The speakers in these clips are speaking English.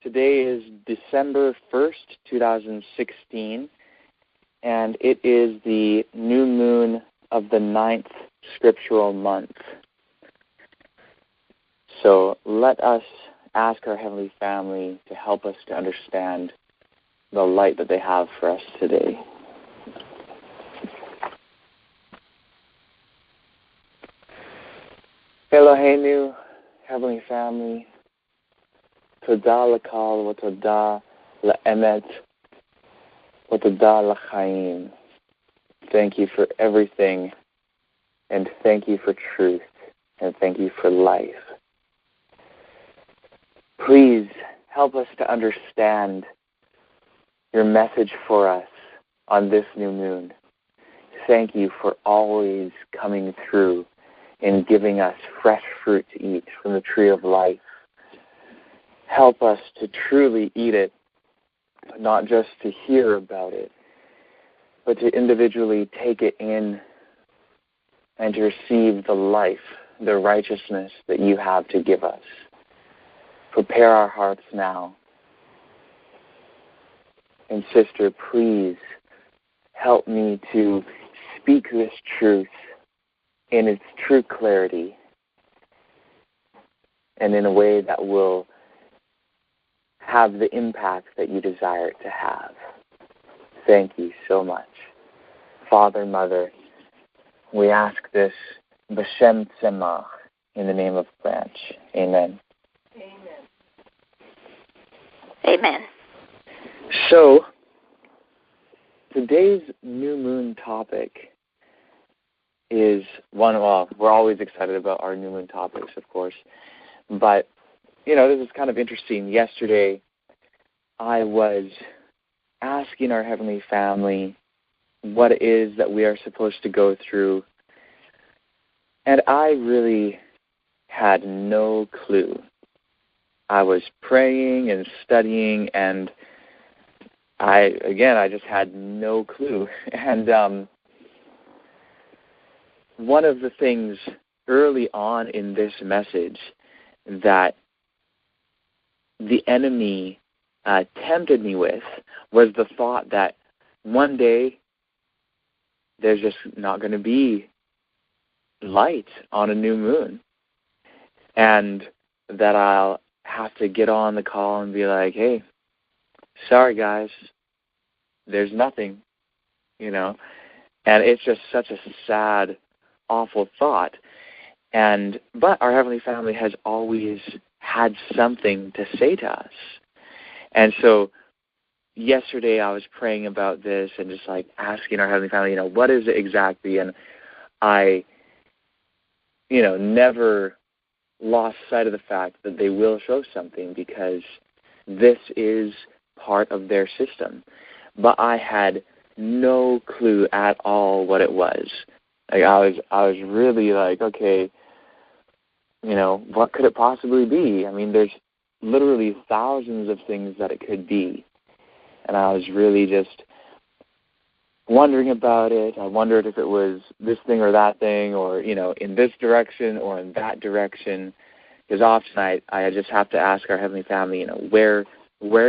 Today is December 1st, 2016, and it is the new moon of the 9th scriptural month. So let us ask our Heavenly Family to help us to understand the light that they have for us today. Eloheinu, Heavenly Family, Todah lakal, Todah la'emet, Todah l'chaim. Thank you for everything, and thank you for truth, and thank you for life. Please help us to understand your message for us on this new moon. Thank you for always coming through and giving us fresh fruit to eat from the tree of life. Help us to truly eat it, not just to hear about it, but to individually take it in and to receive the life, the righteousness that you have to give us. Prepare our hearts now. And sister, please help me to speak this truth in its true clarity and in a way that will have the impact that you desire it to have. Thank you so much. Father, Mother, we ask this B'Shem Tzemach, in the name of Branch. Amen. Amen. So, today's new moon topic is one, well, we're always excited about our new moon topics, of course, but this is kind of interesting. Yesterday, I was asking our Heavenly Family what it is that we are supposed to go through, and I really had no clue. I was praying and studying, and I just had no clue. And one of the things early on in this message that the enemy tempted me with was the thought that one day there's just not going to be light on a new moon, and that I'll have to get on the call and be like, hey, sorry guys, there's nothing, and it's just such a sad, awful thought. But our Heavenly Family has always had something to say to us. And so yesterday I was praying about this and just like asking our Heavenly Family, what is it exactly? And I, never lost sight of the fact that they will show something because this is part of their system. But I had no clue at all what it was. Like I was really like, okay, what could it possibly be? I mean, there's literally thousands of things that it could be. And I was really just wondering about it. I wondered if it was this thing or that thing, or, in this direction or in that direction. Because often I just have to ask our Heavenly Family, where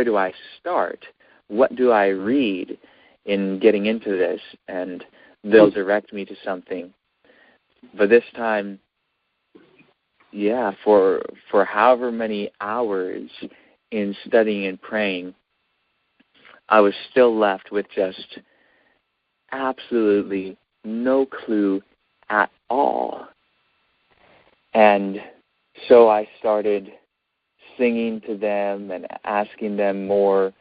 do I start? What do I read in getting into this? And they'll direct me to something. But this time, for however many hours in studying and praying, I was still left with just absolutely no clue at all. And so I started singing to them and asking them more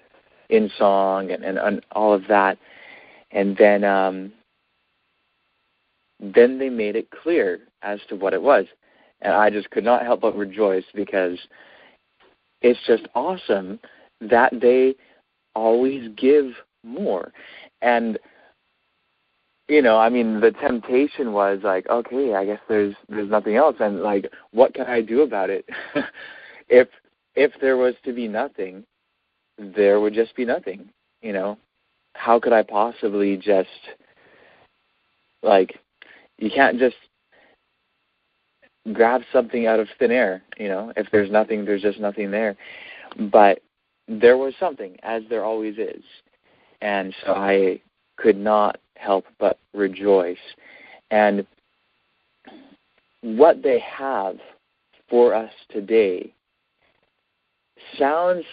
in song and all of that. And then they made it clear as to what it was. And I just could not help but rejoice because it's just awesome that they always give more. And, the temptation was like, okay, I guess there's nothing else. And like, what can I do about it? If there was to be nothing, there would just be nothing, How could I possibly just, you can't just grab something out of thin air, If there's nothing, there's just nothing there. But there was something, as there always is. And so I could not help but rejoice. And what they have for us today sounds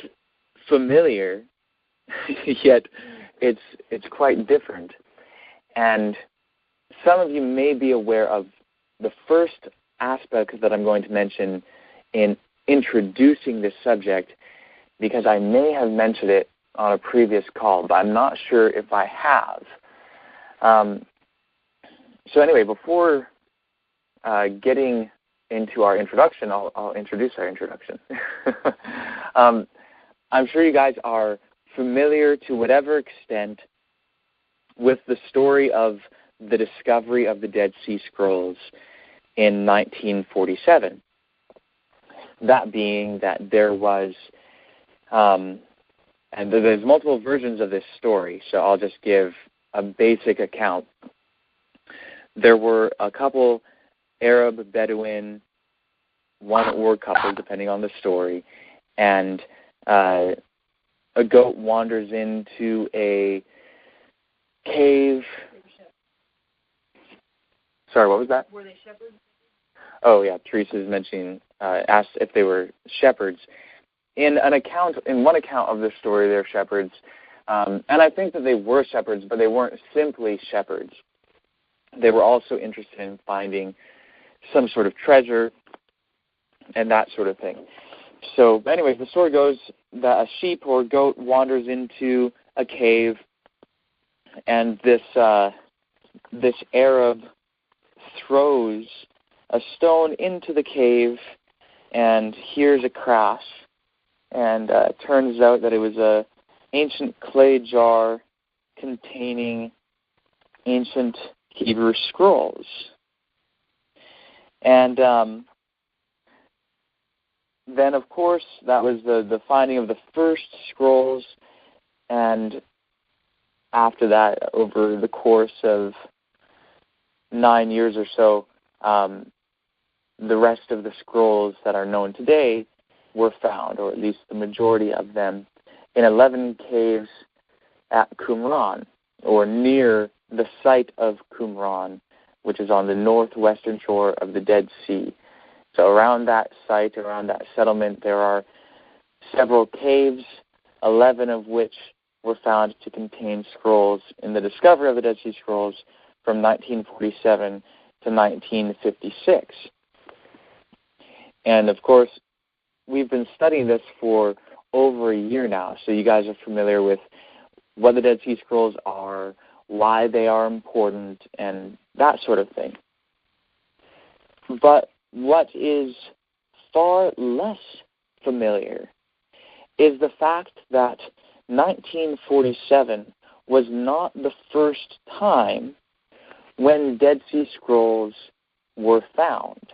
familiar, yet it's quite different. And some of you may be aware of the first aspect that I'm going to mention in introducing this subject, because I may have mentioned it on a previous call, but I'm not sure if I have. So anyway, before getting into our introduction, I'll introduce our introduction. I'm sure you guys are familiar to whatever extent with the story of the discovery of the Dead Sea Scrolls in 1947. That being that there was, and there's multiple versions of this story, so I'll just give a basic account. There were a couple Arab Bedouin, one or couple, depending on the story, and a goat wanders into a cave. Sorry, what was that? Were they shepherds? Oh, yeah, Teresa's mentioning, asked if they were shepherds. In one account of the story, they're shepherds, and I think that they were shepherds, but they weren't simply shepherds. They were also interested in finding some sort of treasure and that sort of thing. So anyways, the story goes that a sheep or goat wanders into a cave, and this Arab throws a stone into the cave and hears a crash, and it turns out that it was an ancient clay jar containing ancient Hebrew scrolls. And then, of course, that was the finding of the first scrolls, and after that, over the course of 9 years or so, the rest of the scrolls that are known today were found, or at least the majority of them, in 11 caves at Qumran, or near the site of Qumran, which is on the northwestern shore of the Dead Sea. So around that site, around that settlement, there are several caves, 11 of which were found to contain scrolls in the discovery of the Dead Sea Scrolls from 1947 to 1956. And, of course, we've been studying this for over a year now, so you guys are familiar with what the Dead Sea Scrolls are, why they are important, and that sort of thing. But what is far less familiar is the fact that 1947 was not the first time when Dead Sea Scrolls were found.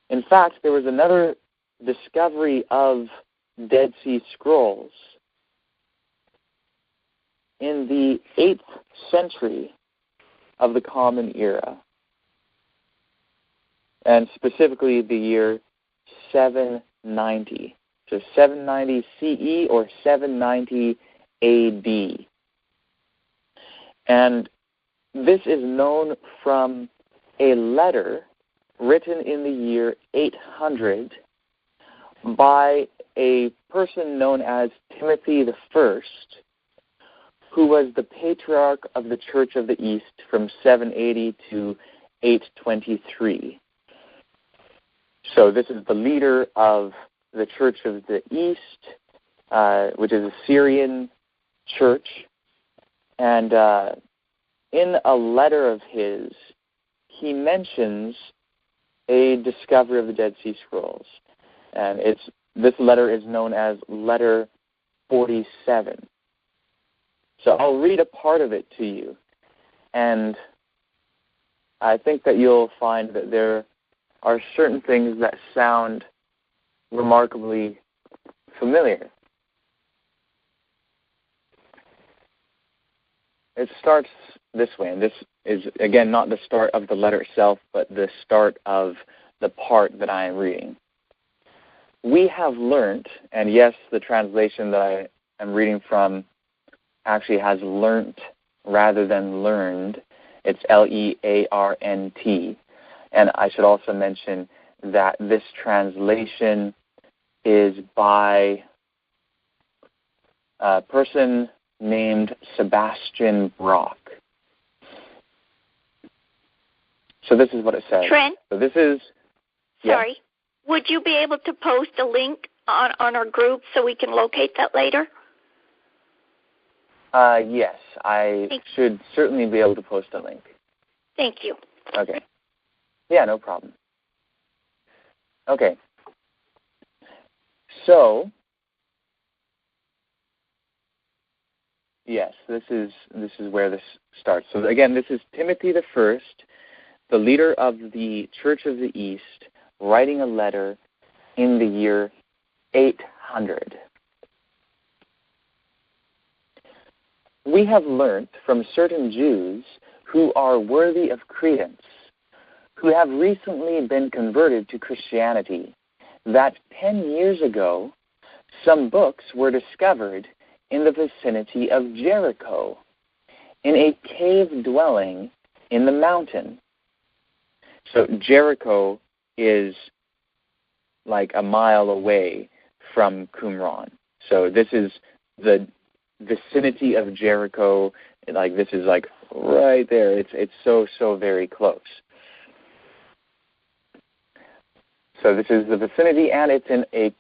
In fact, there was another discovery of Dead Sea Scrolls in the 8th century of the Common Era, and specifically the year 790. So 790 CE or 790 AD. And this is known from a letter written in the year 800 by a person known as Timothy I, who was the patriarch of the Church of the East from 780 to 823. So this is the leader of the Church of the East, which is a Syrian church. And in a letter of his, he mentions a discovery of the Dead Sea Scrolls. And this letter is known as Letter 47. So I'll read a part of it to you. And I think that you'll find that there are certain things that sound remarkably familiar. It starts this way, and this is, again, not the start of the letter itself, but the start of the part that I am reading. we have learnt, and yes, the translation that I am reading from actually has learnt rather than learned. It's Learnt. And I should also mention that this translation is by a person named Sebastian Brock. So this is what it says. Trent? So this is... Sorry. Yes. Would you be able to post a link on our group so we can locate that later? Yes, I should certainly be able to post a link. Thank you. Okay. Yeah, no problem. Okay. So, yes, this is where this starts. So again, this is Timothy the First, the leader of the Church of the East, writing a letter in the year 800. We have learnt from certain Jews who are worthy of credence, who have recently been converted to Christianity, that 10 years ago some books were discovered in the vicinity of Jericho, in a cave dwelling in the mountain. So Jericho is like a mile away from Qumran. So this is the vicinity of Jericho. Like this is like right there. It's so very close. So this is the vicinity, and it's in a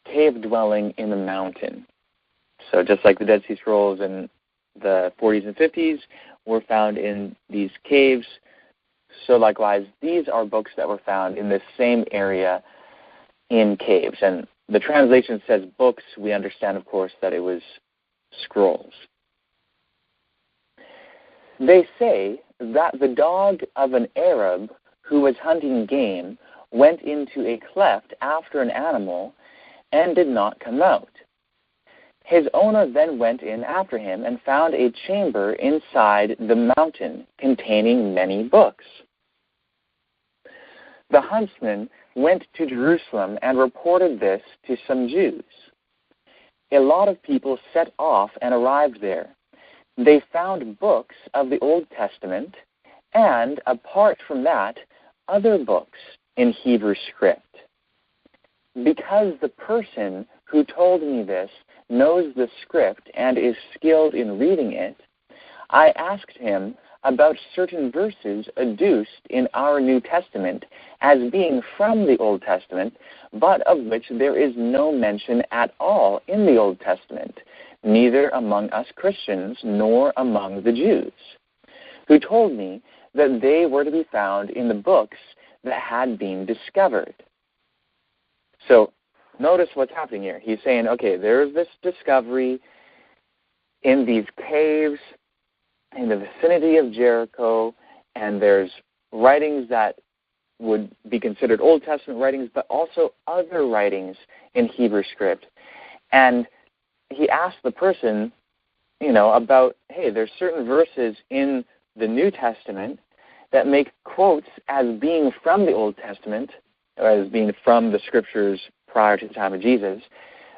cave dwelling in the mountain. So just like the Dead Sea Scrolls in the 40s and 50s were found in these caves, so likewise, these are books that were found in this same area in caves. And the translation says books. We understand, of course, that it was scrolls. They say that the dog of an Arab who was hunting game went into a cleft after an animal and did not come out. His owner then went in after him and found a chamber inside the mountain containing many books. The huntsman went to Jerusalem and reported this to some Jews. A lot of people set off and arrived there. They found books of the Old Testament and, apart from that, other books in Hebrew script. Because the person who told me this knows the script and is skilled in reading it, I asked him about certain verses adduced in our New Testament as being from the Old Testament, but of which there is no mention at all in the Old Testament, neither among us Christians nor among the Jews, who told me that they were to be found in the books that had been discovered. So notice what's happening here. He's saying, okay, there's this discovery in these caves in the vicinity of Jericho, and there's writings that would be considered Old Testament writings, but also other writings in Hebrew script. And he asked the person, about, hey, there's certain verses in the New Testament that make quotes as being from the Old Testament, or as being from the scriptures prior to the time of Jesus,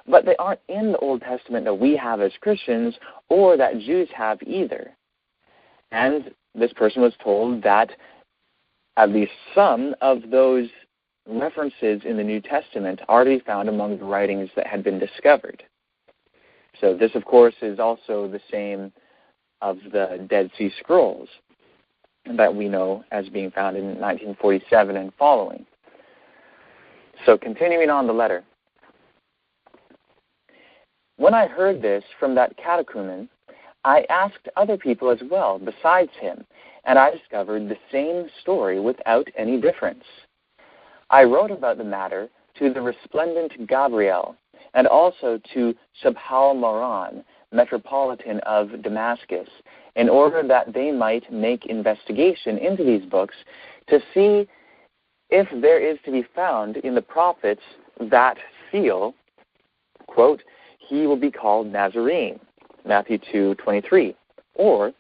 but they aren't in the Old Testament that we have as Christians or that Jews have either. And this person was told that at least some of those references in the New Testament are to be found among the writings that had been discovered. So this, of course, is also the same of the Dead Sea Scrolls that we know as being found in 1947 and following. So continuing on the letter. When I heard this from that catechumen, I asked other people as well besides him, and I discovered the same story without any difference. I wrote about the matter to the resplendent Gabriel, and also to Subhal Moran, Metropolitan of Damascus, in order that they might make investigation into these books to see if there is to be found in the prophets that seal, quote, he will be called Nazarene, Matthew 2:23, or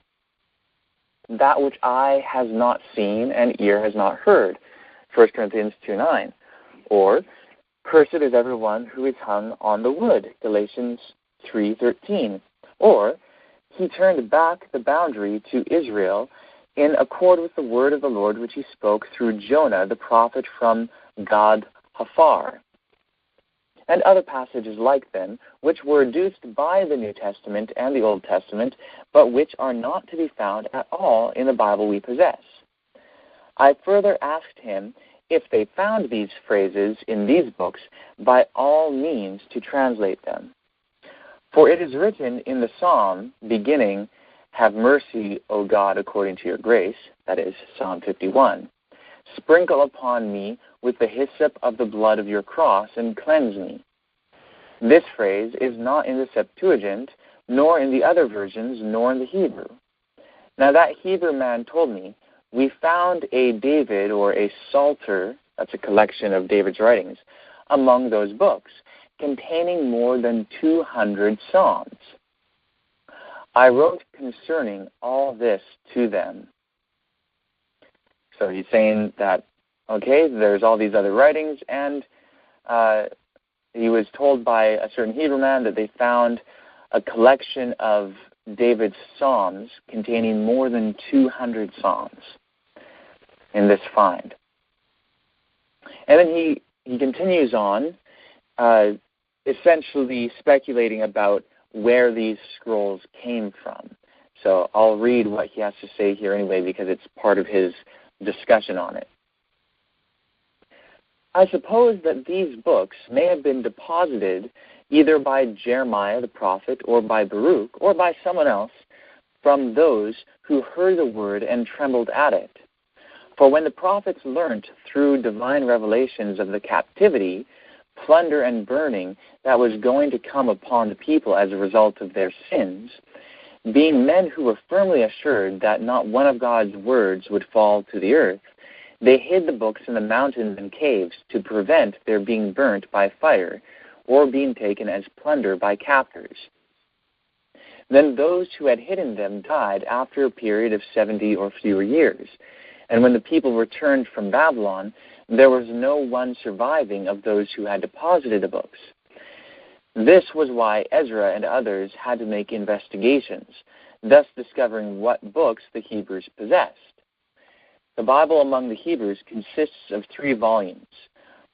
that which eye has not seen and ear has not heard, 1 Corinthians 2:9, or Cursed is everyone who is hung on the wood, Galatians 3:13. Or, he turned back the boundary to Israel in accord with the word of the Lord which he spoke through Jonah the prophet from Gad Hafar. And other passages like them, which were adduced by the New Testament and the Old Testament, but which are not to be found at all in the Bible we possess. I further asked him if they found these phrases in these books, by all means to translate them. For it is written in the psalm beginning, "Have mercy, O God, according to your grace," that is Psalm 51. "Sprinkle upon me with the hyssop of the blood of your cross and cleanse me." This phrase is not in the Septuagint, nor in the other versions, nor in the Hebrew. Now that Hebrew man told me, we found a David or a Psalter, that's a collection of David's writings, among those books, containing more than 200 psalms. I wrote concerning all this to them. So he's saying that, okay, there's all these other writings, and he was told by a certain Hebrew man that they found a collection of David's psalms containing more than 200 psalms in this find. And then he continues on, essentially speculating about where these scrolls came from. So I'll read what he has to say here anyway, because it's part of his discussion on it. I suppose that these books may have been deposited either by Jeremiah the prophet, or by Baruch, or by someone else from those who heard the word and trembled at it. For when the prophets learnt through divine revelations of the captivity, plunder, and burning that was going to come upon the people as a result of their sins, being men who were firmly assured that not one of God's words would fall to the earth, they hid the books in the mountains and caves to prevent their being burnt by fire or being taken as plunder by captors. Then those who had hidden them died after a period of 70 or fewer years. And when the people returned from Babylon, there was no one surviving of those who had deposited the books. This was why Ezra and others had to make investigations, thus discovering what books the Hebrews possessed. The Bible among the Hebrews consists of 3 volumes,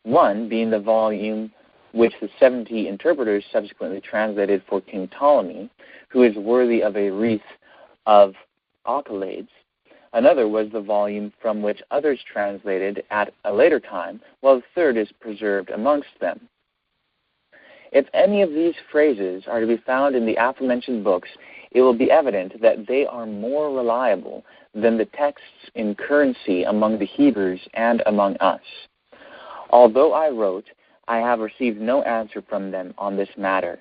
one being the volume which the 70 interpreters subsequently translated for King Ptolemy, who is worthy of a wreath of accolades. Another was the volume from which others translated at a later time, while the third is preserved amongst them. If any of these phrases are to be found in the aforementioned books, it will be evident that they are more reliable than the texts in currency among the Hebrews and among us. Although I wrote, I have received no answer from them on this matter.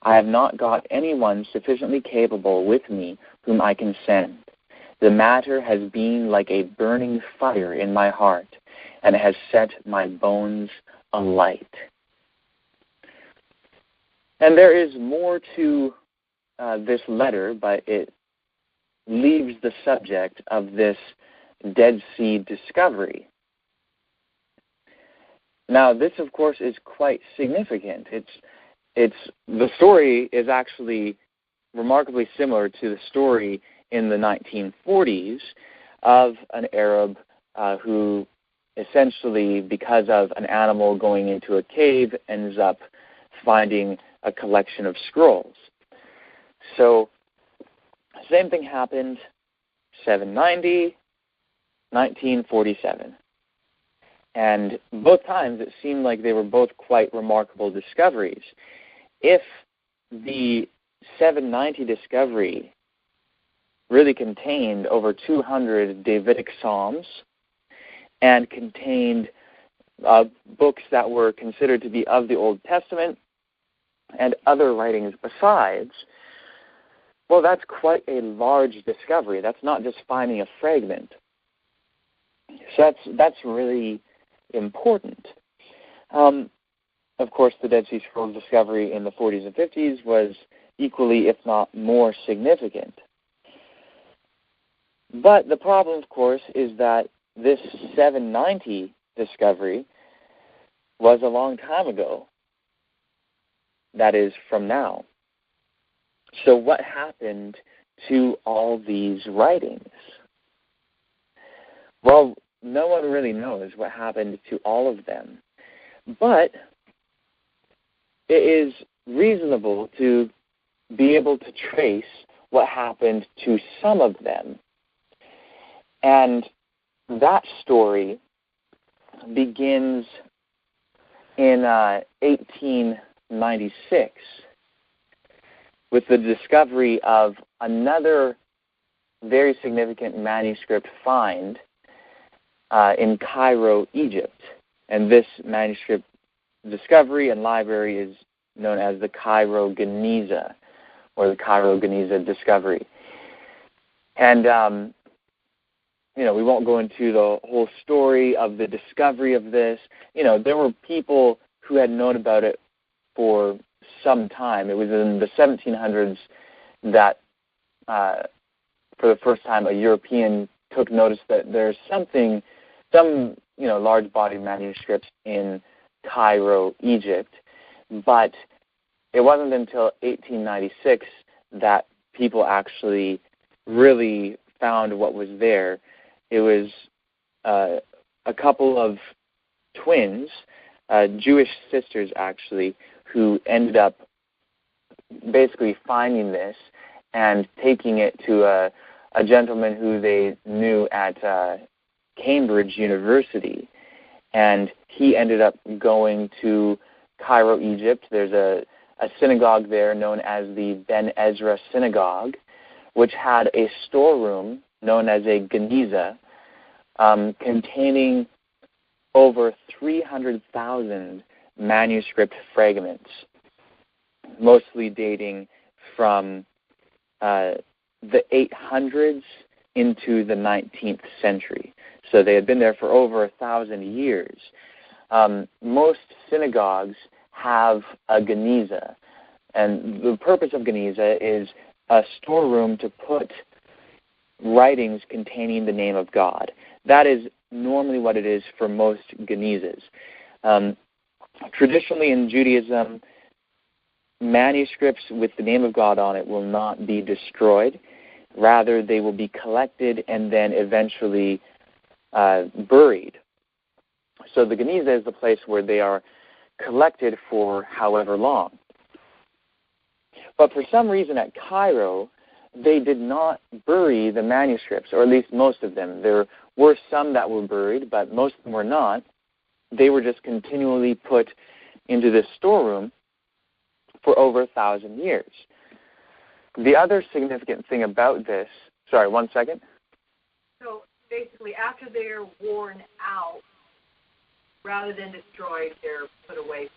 I have not got anyone sufficiently capable with me whom I can send. The matter has been like a burning fire in my heart, and has set my bones alight. And there is more to this letter, but it leaves the subject of this Dead Sea discovery. Now, this, of course, is quite significant. The story is actually remarkably similar to the story in the 1940s of an Arab who essentially, because of an animal going into a cave, ends up finding a collection of scrolls. So, same thing happened 790, 1947. And both times it seemed like they were both quite remarkable discoveries. If the 790 discovery really contained over 200 Davidic psalms and contained books that were considered to be of the Old Testament and other writings besides, well, that's quite a large discovery. That's not just finding a fragment. So that's really important. Of course, the Dead Sea Scrolls discovery in the 40s and 50s was equally, if not more, significant. But the problem, of course, is that this 790 discovery was a long time ago. That is, from now. So what happened to all these writings? Well, no one really knows what happened to all of them. But it is reasonable to be able to trace what happened to some of them. And that story begins in 1896 with the discovery of another very significant manuscript find in Cairo, Egypt. And this manuscript discovery and library is known as the Cairo Geniza, or the Cairo Geniza discovery. And, we won't go into the whole story of the discovery of this. There were people who had known about it for some time. It was in the 1700s that, for the first time, a European took notice that there's some large body manuscripts in Cairo, Egypt, but it wasn't until 1896 that people actually really found what was there. It was a couple of twins, Jewish sisters actually, who ended up basically finding this and taking it to a gentleman who they knew at Cambridge University. And he ended up going to Cairo, Egypt. There's a synagogue there known as the Ben Ezra Synagogue, which had a storeroom known as a Geniza, containing over 300,000 manuscript fragments, mostly dating from the 800s into the 19th century. So they had been there for over 1,000 years. Most synagogues have a Geniza, and the purpose of Geniza is a storeroom to put writings containing the name of God. That is normally what it is for most Genizas. Traditionally in Judaism, manuscripts with the name of God on it will not be destroyed. Rather, they will be collected and then eventually buried. So the Geniza is the place where they are collected for however long. But for some reason at Cairo, they did not bury the manuscripts, or at least most of them. There were some that were buried, but most of them were not. They were just continually put into this storeroom for over 1,000 years. The other significant thing about this, sorry, one second. So basically, after they're worn out, rather than destroyed, they're put away.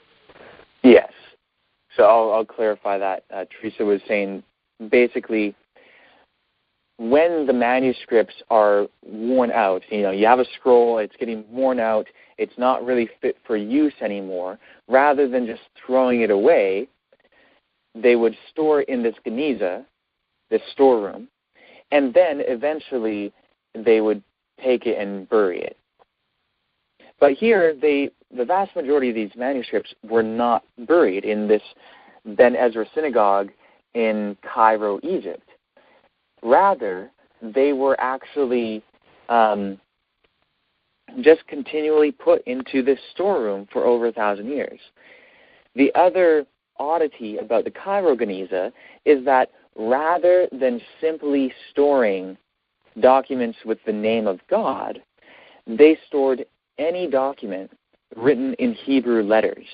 Yes. So I'll clarify that. Teresa was saying basically when the manuscripts are worn out, you have a scroll, it's getting worn out, it's not really fit for use anymore, rather than just throwing it away, they would store it in this Geniza, this storeroom, and then eventually they would take it and bury it. But here, the vast majority of these manuscripts were not buried in this Ben Ezra synagogue in Cairo, Egypt. Rather, they were actually just continually put into this storeroom for over 1,000 years. The other oddity about the Cairo Geniza is that rather than simply storing documents with the name of God, they stored any document written in Hebrew letters.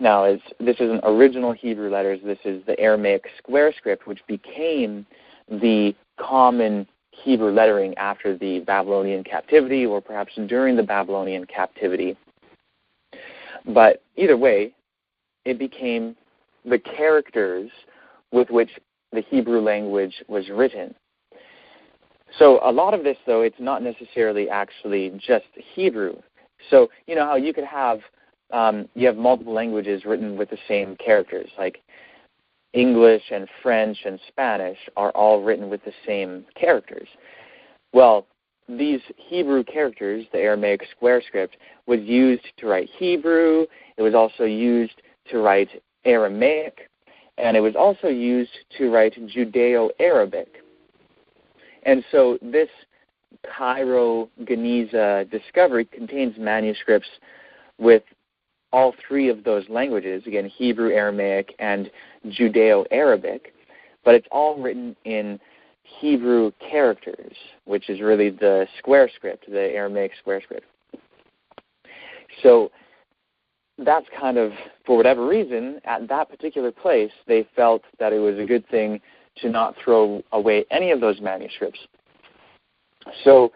Now, this isn't original Hebrew letters. This is the Aramaic square script, which became the common Hebrew lettering after the Babylonian captivity, or perhaps during the Babylonian captivity. But either way, it became the characters with which the Hebrew language was written. So a lot of this, though, it's not necessarily actually just Hebrew. So you know how you could have you have multiple languages written with the same characters, like English and French and Spanish are all written with the same characters. Well, these Hebrew characters, the Aramaic square script, was used to write Hebrew. It was also used to write Aramaic, and it was also used to write Judeo-Arabic. And so this Cairo Geniza discovery contains manuscripts with all three of those languages, again, Hebrew, Aramaic, and Judeo-Arabic, but it's all written in Hebrew characters, which is really the square script, the Aramaic square script. So that's kind of, for whatever reason, at that particular place, they felt that it was a good thing to not throw away any of those manuscripts. So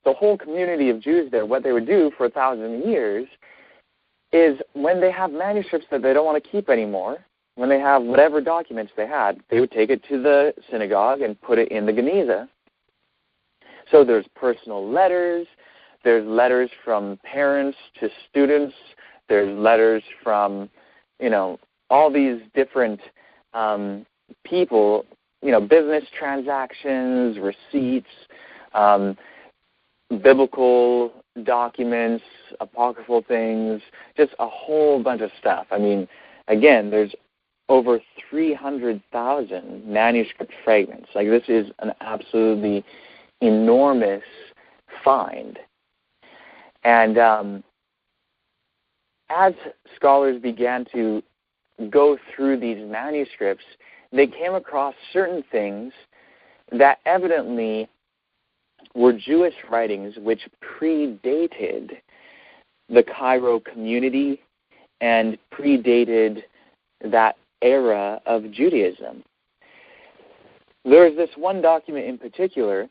the whole community of Jews there, what they would do for 1,000 years is when they have manuscripts that they don't want to keep anymore, when they have whatever documents they had, they would take it to the synagogue and put it in the Geniza. So there's personal letters, there's letters from parents to students, there's letters from, all these different people, business transactions, receipts, biblical documents, apocryphal things, just a whole bunch of stuff. I mean, again, there's over 300,000 manuscript fragments. Like, this is an absolutely enormous find. And as scholars began to go through these manuscripts, they came across certain things that evidently were Jewish writings which predated the Cairo community and predated that era of Judaism. There is this one document in particular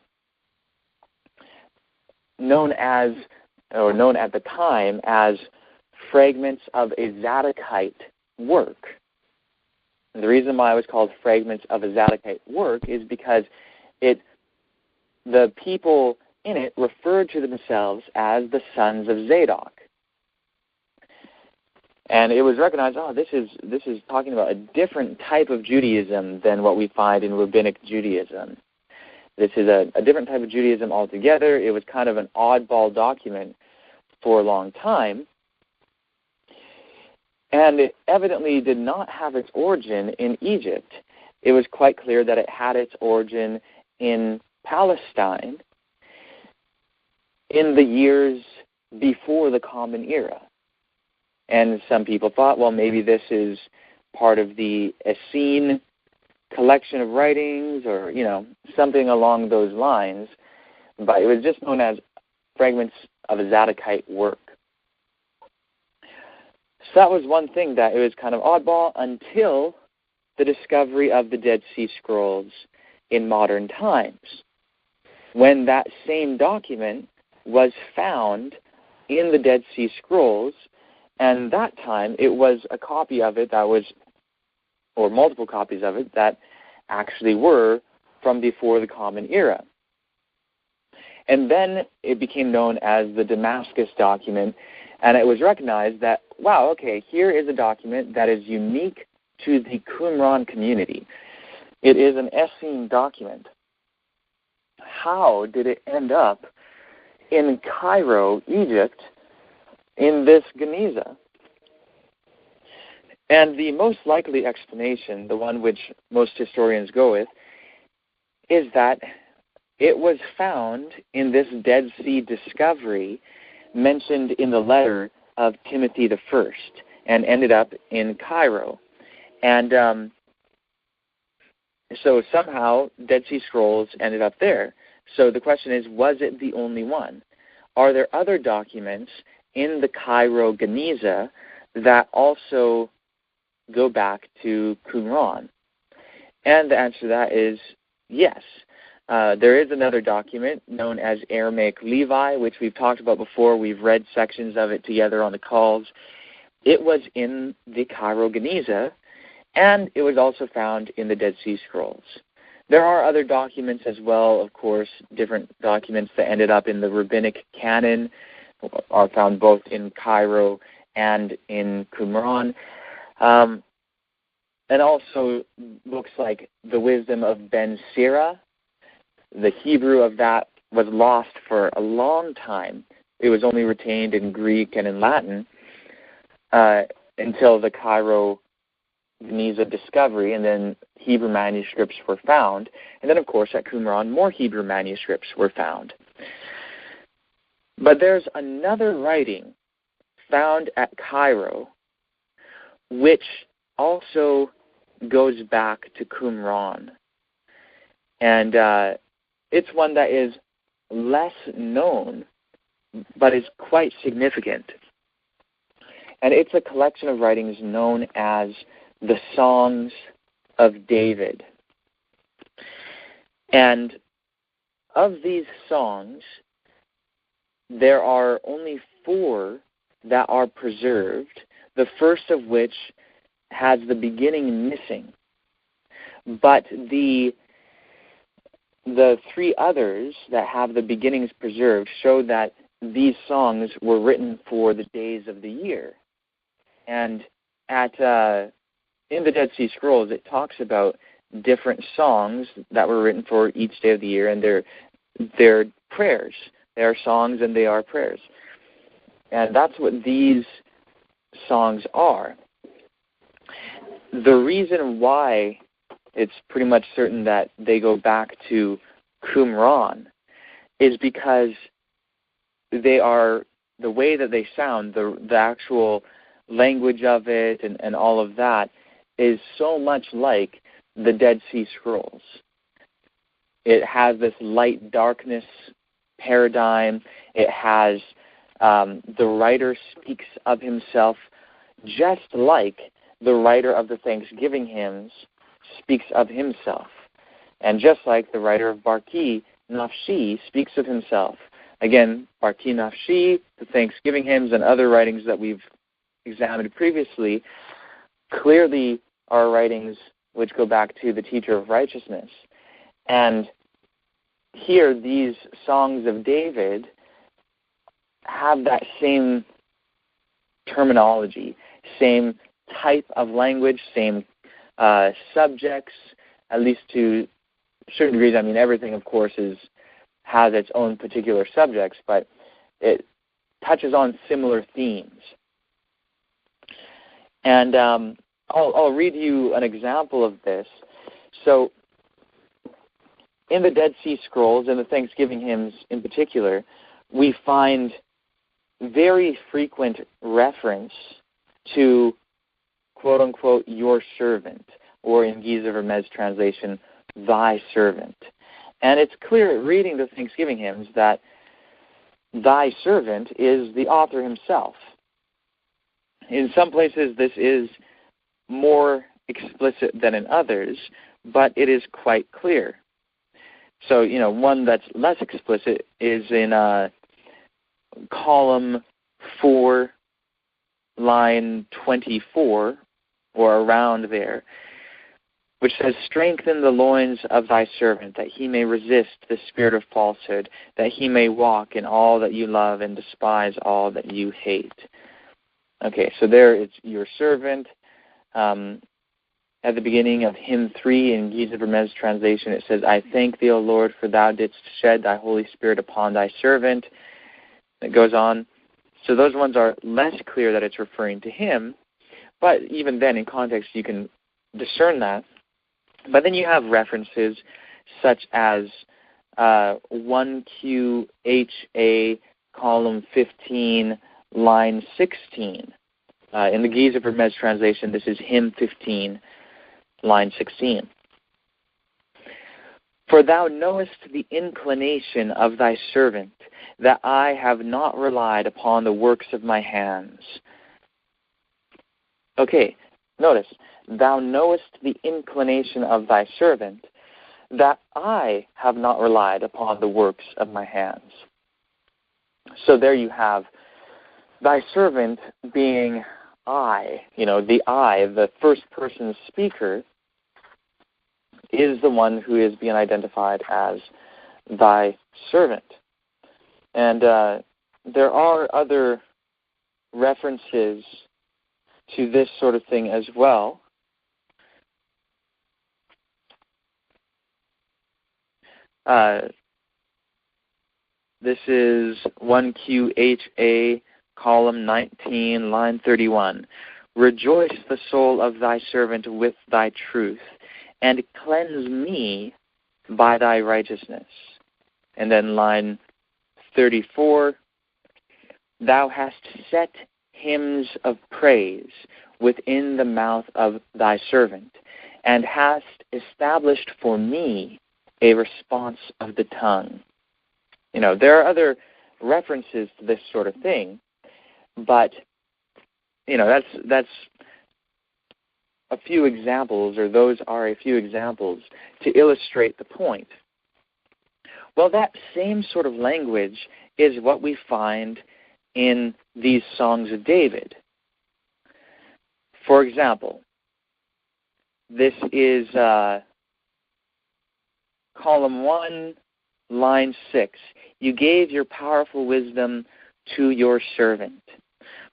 known at the time as fragments of a Zadokite work. And the reason why it was called fragments of a Zadokite work is because the people in it referred to themselves as the sons of Zadok. And it was recognized, this is talking about a different type of Judaism than what we find in Rabbinic Judaism. This is a different type of Judaism altogether. It was kind of an oddball document for a long time. And it evidently did not have its origin in Egypt. It was quite clear that it had its origin in Palestine in the years before the Common Era. And some people thought, well, maybe this is part of the Essene collection of writings or, something along those lines. But it was just known as fragments of a Zadokite work. So that was one thing that it was kind of oddball until the discovery of the Dead Sea Scrolls in modern times, when that same document was found in the Dead Sea Scrolls. And that time, it was a copy of it or multiple copies of it, that actually were from before the Common Era. And then it became known as the Damascus document, and it was recognized that, wow, okay, here is a document that is unique to the Qumran community. It is an Essene document. How did it end up in Cairo, Egypt, in this Geniza? And the most likely explanation, the one which most historians go with, is that it was found in this Dead Sea discovery mentioned in the letter of Timothy I and ended up in Cairo. And so somehow Dead Sea Scrolls ended up there. So the question is, was it the only one? Are there other documents in the Cairo Geniza that also go back to Qumran? And the answer to that is yes. There is another document known as Aramaic Levi, which we've talked about before. We've read sections of it together on the calls. It was in the Cairo Geniza, and it was also found in the Dead Sea Scrolls. There are other documents as well, of course, different documents that ended up in the Rabbinic canon, are found both in Cairo and in Qumran. And also books like The Wisdom of Ben Sira. The Hebrew of that was lost for a long time. It was only retained in Greek and in Latin until the Cairo Geniza discovery, and then Hebrew manuscripts were found. And then, of course, at Qumran, more Hebrew manuscripts were found. But there's another writing found at Cairo which also goes back to Qumran. And it's one that is less known, but is quite significant. And it's a collection of writings known as the Songs of David. And of these songs, there are only 4 that are preserved, the first of which has the beginning missing. But the 3 others that have the beginnings preserved show that these songs were written for the days of the year. And in the Dead Sea Scrolls, it talks about different songs that were written for each day of the year, and they're prayers. They are songs and they are prayers. And that's what these songs are. The reason why it's pretty much certain that they go back to Qumran is because they are, the way that they sound, the actual language of it and all of that is so much like the Dead Sea Scrolls. It has this light-darkness paradigm. It has, the writer speaks of himself just like the writer of the Thanksgiving hymns speaks of himself. And just like the writer of Barki Nafshi speaks of himself. Again, Barki Nafshi, the Thanksgiving hymns, and other writings that we've examined previously clearly are writings which go back to the teacher of righteousness. And here, these songs of David have that same terminology, same type of language, same subjects, at least to certain degrees. I mean, everything, of course, has its own particular subjects, but it touches on similar themes. And I'll read you an example of this. So, in the Dead Sea Scrolls and the Thanksgiving hymns in particular, we find very frequent reference to, quote-unquote, your servant, or in Giza Vermez's translation, thy servant. And it's clear reading the Thanksgiving hymns that thy servant is the author himself. In some places this is more explicit than in others, but it is quite clear. So, one that's less explicit is in column 4, line 24, or around there, which says, strengthen the loins of thy servant, that he may resist the spirit of falsehood, that he may walk in all that you love and despise all that you hate. Okay, so there it's your servant. At the beginning of hymn 3 in Giza Vermez's translation, it says, I thank thee, O Lord, for thou didst shed thy Holy Spirit upon thy servant. It goes on. So those ones are less clear that it's referring to him, but even then, in context, you can discern that. But then you have references such as 1QHA, column 15, line 16. In the Giza Vermez translation, this is hymn 15, line 16. For thou knowest the inclination of thy servant, that I have not relied upon the works of my hands. Okay, notice, thou knowest the inclination of thy servant, that I have not relied upon the works of my hands. So there you have thy servant being I, the first person speaker, is the one who is being identified as thy servant. And there are other references to this sort of thing as well. This is 1QHA, column 19, line 31. Rejoice the soul of thy servant with thy truth, and cleanse me by thy righteousness. And then line 34, thou hast set hymns of praise within the mouth of thy servant, and hast established for me a response of the tongue. There are other references to this sort of thing, but that's a few examples, or those are a few examples to illustrate the point. Well, that same sort of language is what we find in these songs of David. For example, this is column 1, line 6. You gave your powerful wisdom to your servant,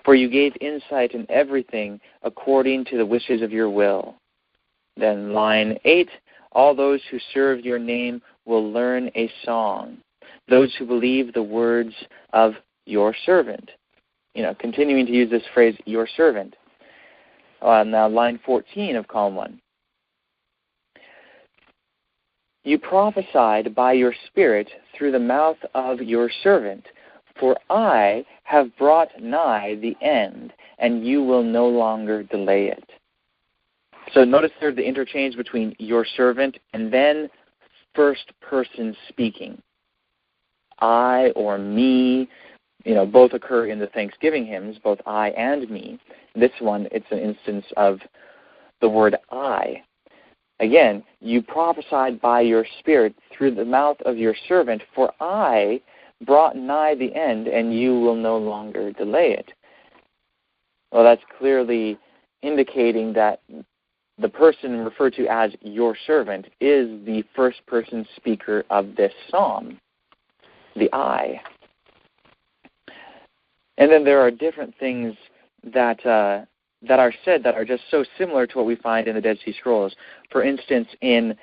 for you gave insight in everything according to the wishes of your will. Then line 8, all those who serve your name will learn a song, those who believe the words of your servant. Continuing to use this phrase, your servant. Now line 14 of column 1. You prophesied by your Spirit through the mouth of your servant, for I have brought nigh the end, and you will no longer delay it. So notice there's the interchange between your servant and then first person speaking. I or me, both occur in the Thanksgiving hymns, both I and me. This one, it's an instance of the word I. Again, you prophesied by your Spirit through the mouth of your servant, for I brought nigh the end, and you will no longer delay it. Well, that's clearly indicating that the person referred to as your servant is the first person speaker of this psalm, the I. And then there are different things that are said that are just so similar to what we find in the Dead Sea Scrolls. For instance, in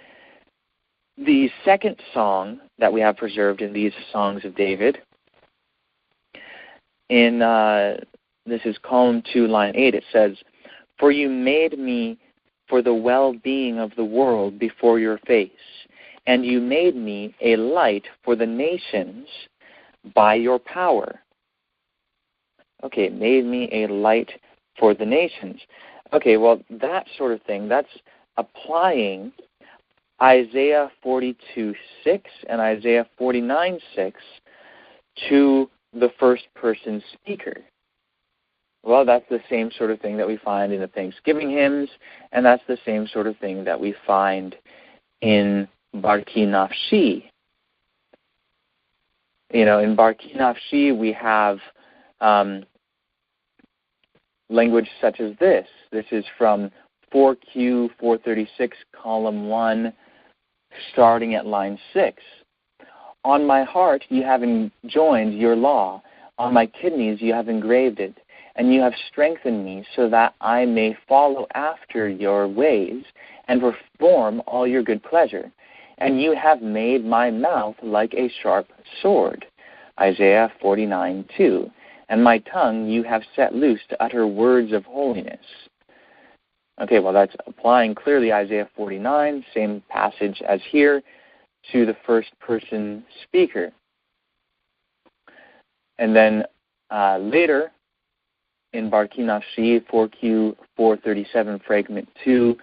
the second song that we have preserved in these songs of David, in this is column 2, line 8, it says, for you made me for the well-being of the world before your face, and you made me a light for the nations by your power. Okay, made me a light for the nations. Okay, well, that sort of thing, that's applying Isaiah 42:6 and Isaiah 49:6 to the first-person speaker. Well, that's the same sort of thing that we find in the Thanksgiving hymns, and that's the same sort of thing that we find in Barki Nafshi. In Barki Nafshi, we have language such as this. This is from 4Q 436, column 1, starting at line 6. On my heart you have enjoined your law. On my kidneys you have engraved it. And you have strengthened me so that I may follow after your ways and perform all your good pleasure. And you have made my mouth like a sharp sword. Isaiah 49:2. And my tongue you have set loose to utter words of holiness. Okay, well, that's applying clearly Isaiah 49, same passage as here, to the first-person speaker. And then later, in Barki Nafshi, 4Q 437, fragment 2,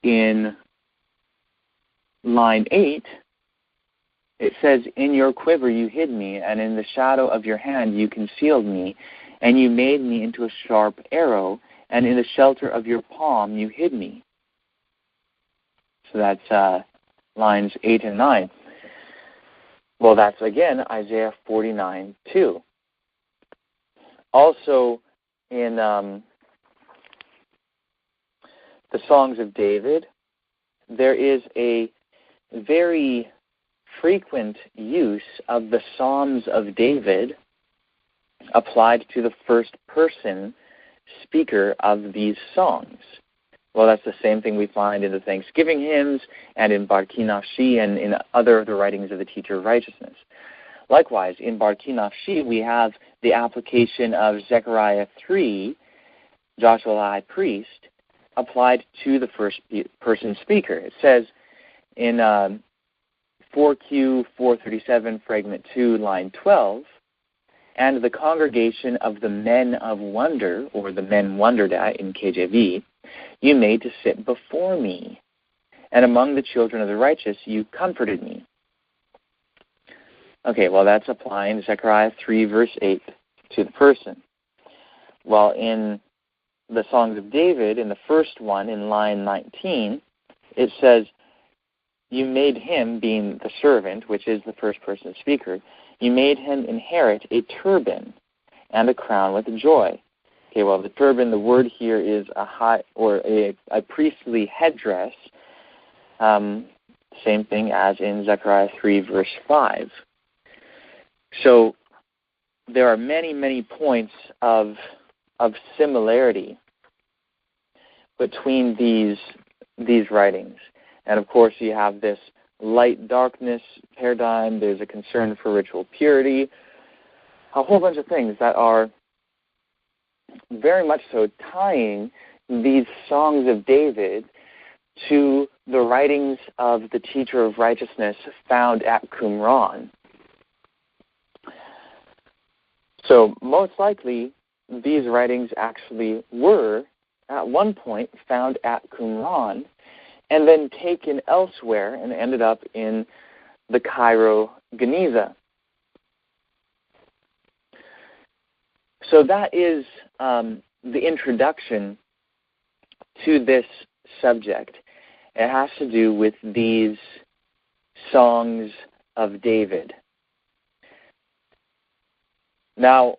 in line 8, it says, in your quiver you hid me, and in the shadow of your hand you concealed me, and you made me into a sharp arrow, and in the shelter of your palm you hid me. So that's lines 8 and 9. Well, that's, again, Isaiah 49:2. Also, in the Songs of David, there is a very frequent use of the Psalms of David applied to the first person speaker of these songs. Well, that's the same thing we find in the Thanksgiving hymns and in Barki Nafshi and in other of the writings of the Teacher of Righteousness. Likewise, in Barki Nafshi, we have the application of Zechariah 3, Joshua the high priest, applied to the first person speaker. It says in 4Q 437, fragment 2, line 12, and the congregation of the men of wonder, or the men wondered at in KJV, you made to sit before me, and among the children of the righteous you comforted me. Okay, well, that's applying Zechariah 3, verse 8 to the person. While in the Songs of David, in the first one, in line 19, it says, you made him, being the servant, which is the first person speaker, you made him inherit a turban and a crown with joy. Okay, well, the turban, the word here is a priestly headdress, same thing as in Zechariah 3, verse 5. So there are many, many points of similarity between these writings. And of course you have this light-darkness paradigm, there's a concern for ritual purity, a whole bunch of things that are very much so tying these songs of David to the writings of the Teacher of Righteousness found at Qumran. So most likely, these writings actually were, at one point, found at Qumran, and then taken elsewhere and ended up in the Cairo Geniza. So that is the introduction to this subject. It has to do with these songs of David. Now,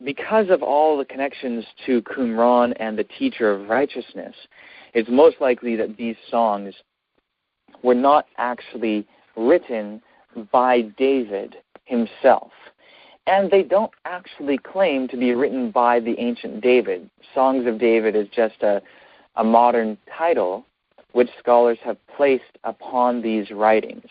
because of all the connections to Qumran and the Teacher of Righteousness, it's most likely that these songs were not actually written by David himself. And they don't actually claim to be written by the ancient David. Songs of David is just a modern title which scholars have placed upon these writings.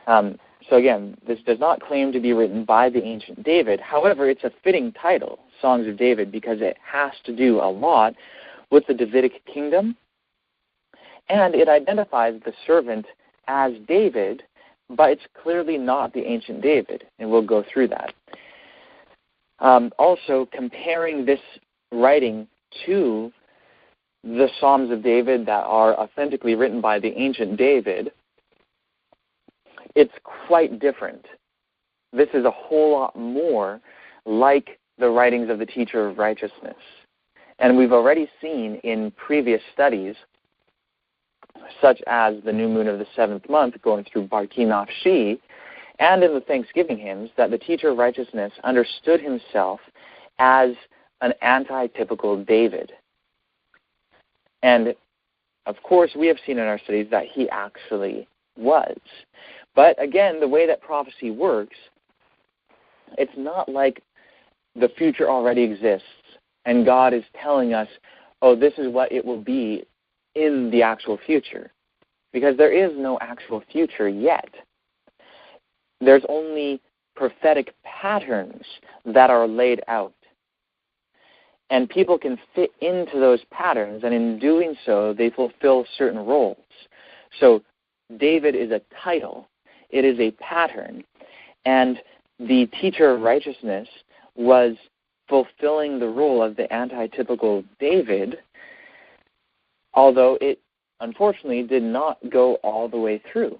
So again, this does not claim to be written by the ancient David. However, it's a fitting title, Songs of David, because it has to do a lot with the Davidic kingdom, and it identifies the servant as David, but it's clearly not the ancient David, and we'll go through that. Also, comparing this writing to the Psalms of David that are authentically written by the ancient David, it's quite different. This is a whole lot more like the writings of the Teacher of Righteousness. And we've already seen in previous studies, such as the new moon of the 7th month going through Barki Nafshi, and in the Thanksgiving hymns, that the Teacher of Righteousness understood himself as an antitypical David. And, of course, we have seen in our studies that he actually was. But, again, the way that prophecy works, it's not like the future already exists and God is telling us, oh, this is what it will be in the actual future. Because there is no actual future yet. There's only prophetic patterns that are laid out. And people can fit into those patterns, and in doing so, they fulfill certain roles. So David is a title. It is a pattern. And the Teacher of Righteousness was fulfilling the role of the antitypical David, although it unfortunately did not go all the way through.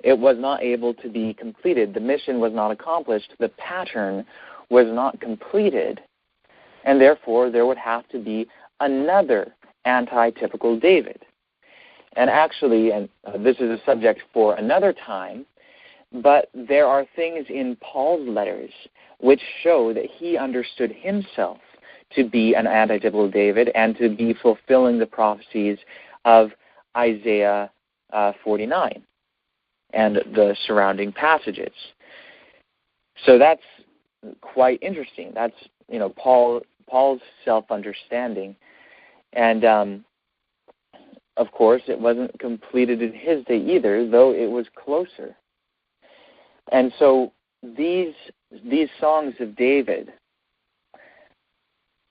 It was not able to be completed. The mission was not accomplished. The pattern was not completed. And therefore, there would have to be another antitypical David. And actually, and this is a subject for another time, but there are things in Paul's letters which show that he understood himself to be an antitypical David and to be fulfilling the prophecies of Isaiah 49 and the surrounding passages. So that's quite interesting. That's, Paul's self-understanding. And, of course, it wasn't completed in his day either, though it was closer. And so these songs of David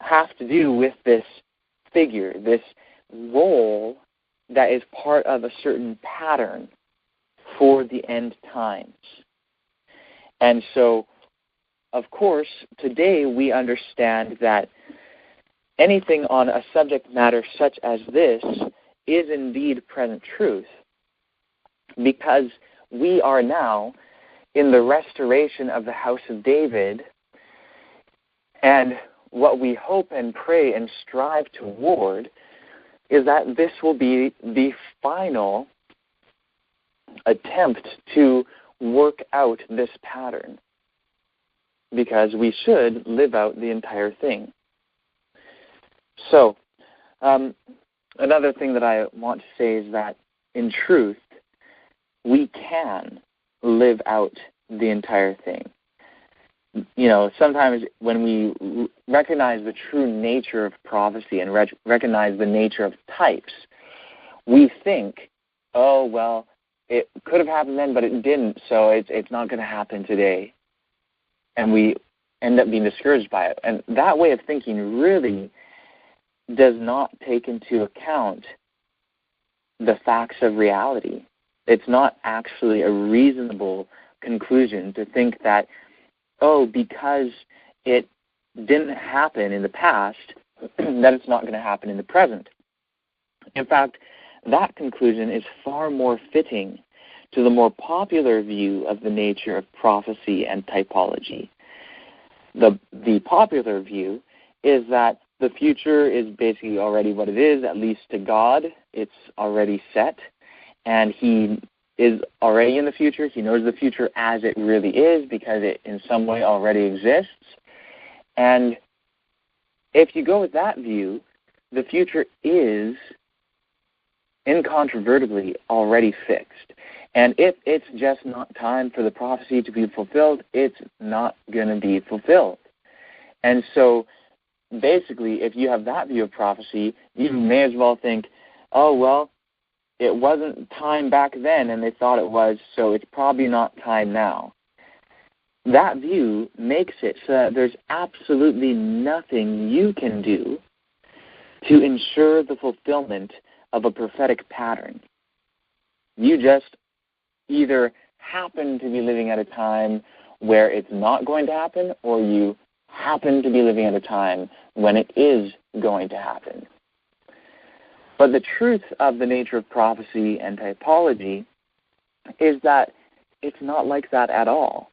have to do with this figure, this role that is part of a certain pattern for the end times. And so, of course, today we understand that anything on a subject matter such as this is indeed present truth, because we are now in the restoration of the house of David, and what we hope and pray and strive toward is that this will be the final attempt to work out this pattern, because we should live out the entire thing. So, another thing that I want to say is that, in truth, we can live out the entire thing. You know, sometimes when we recognize the true nature of prophecy and recognize the nature of types, we think, oh, well, it could have happened then, but it didn't, so it's not going to happen today. And we end up being discouraged by it. And that way of thinking really does not take into account the facts of reality. It's not actually a reasonable conclusion to think that, oh, because it didn't happen in the past, that it's not going to happen in the present. In fact, that conclusion is far more fitting to the more popular view of the nature of prophecy and typology. The popular view is that the future is basically already what it is, at least to God. It's already set, and He is already in the future. He knows the future as it really is because it in some way already exists. And if you go with that view, the future is incontrovertibly already fixed. And if it's just not time for the prophecy to be fulfilled, it's not going to be fulfilled. And so basically, if you have that view of prophecy, you may as well think, oh, well, it wasn't time back then and they thought it was, so it's probably not time now. That view makes it so that there's absolutely nothing you can do to ensure the fulfillment of a prophetic pattern. You just either happen to be living at a time where it's not going to happen, or you happen to be living at a time when it is going to happen. But the truth of the nature of prophecy and typology is that it's not like that at all.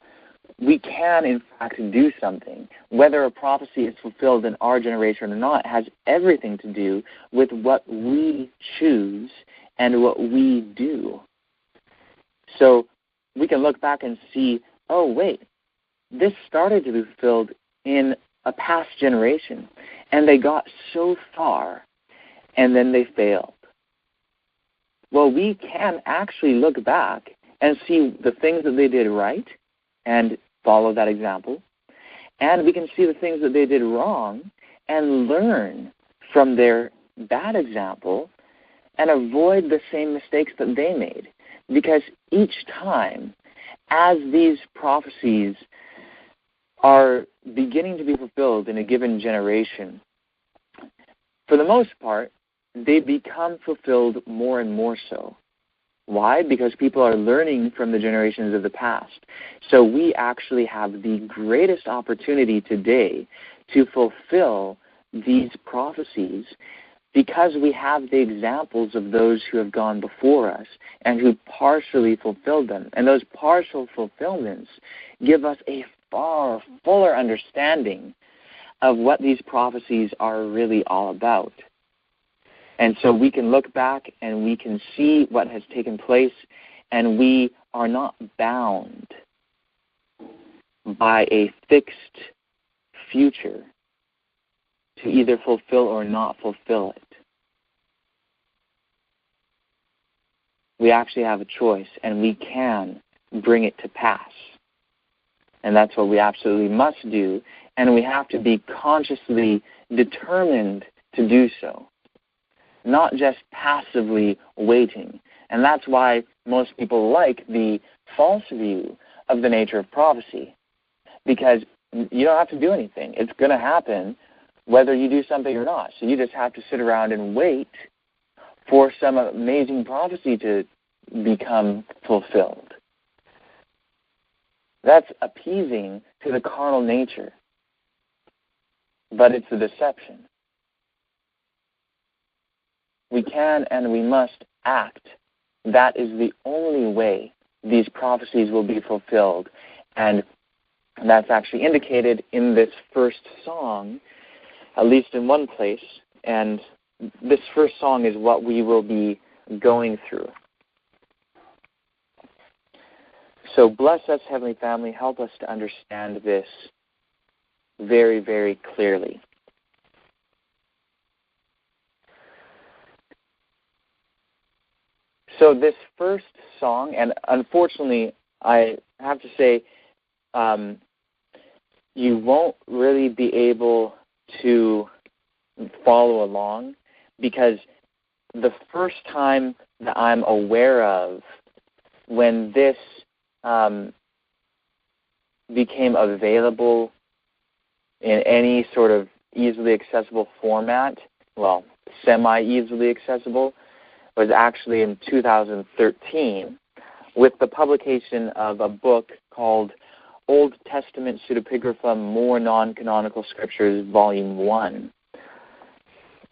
We can, in fact, do something. Whether a prophecy is fulfilled in our generation or not has everything to do with what we choose and what we do. So we can look back and see, oh, wait, this started to be fulfilled in a past generation, and they got so far, and then they failed. Well, we can actually look back and see the things that they did right and follow that example, and we can see the things that they did wrong and learn from their bad example and avoid the same mistakes that they made. Because each time, as these prophecies are beginning to be fulfilled in a given generation, for the most part, they become fulfilled more and more so. Why? Because people are learning from the generations of the past. So we actually have the greatest opportunity today to fulfill these prophecies because we have the examples of those who have gone before us and who partially fulfilled them. And those partial fulfillments give us a far fuller understanding of what these prophecies are really all about. And so we can look back and we can see what has taken place, and we are not bound by a fixed future to either fulfill or not fulfill it. We actually have a choice, and we can bring it to pass. And that's what we absolutely must do, and we have to be consciously determined to do so. not just passively waiting. And that's why most people like the false view of the nature of prophecy, because you don't have to do anything. It's going to happen whether you do something or not. So you just have to sit around and wait for some amazing prophecy to become fulfilled. That's appeasing to the carnal nature, but it's a deception. We can and we must act. That is the only way these prophecies will be fulfilled. And that's actually indicated in this first song, at least in one place. And this first song is what we will be going through. So bless us, Heavenly Family. Help us to understand this very, very clearly. So this first song, and unfortunately, I have to say, you won't really be able to follow along, because the first time that I'm aware of when this became available in any sort of easily accessible format, well, semi-easily accessible, was actually in 2013 with the publication of a book called Old Testament Pseudepigrapha, More Non-Canonical Scriptures, Volume 1,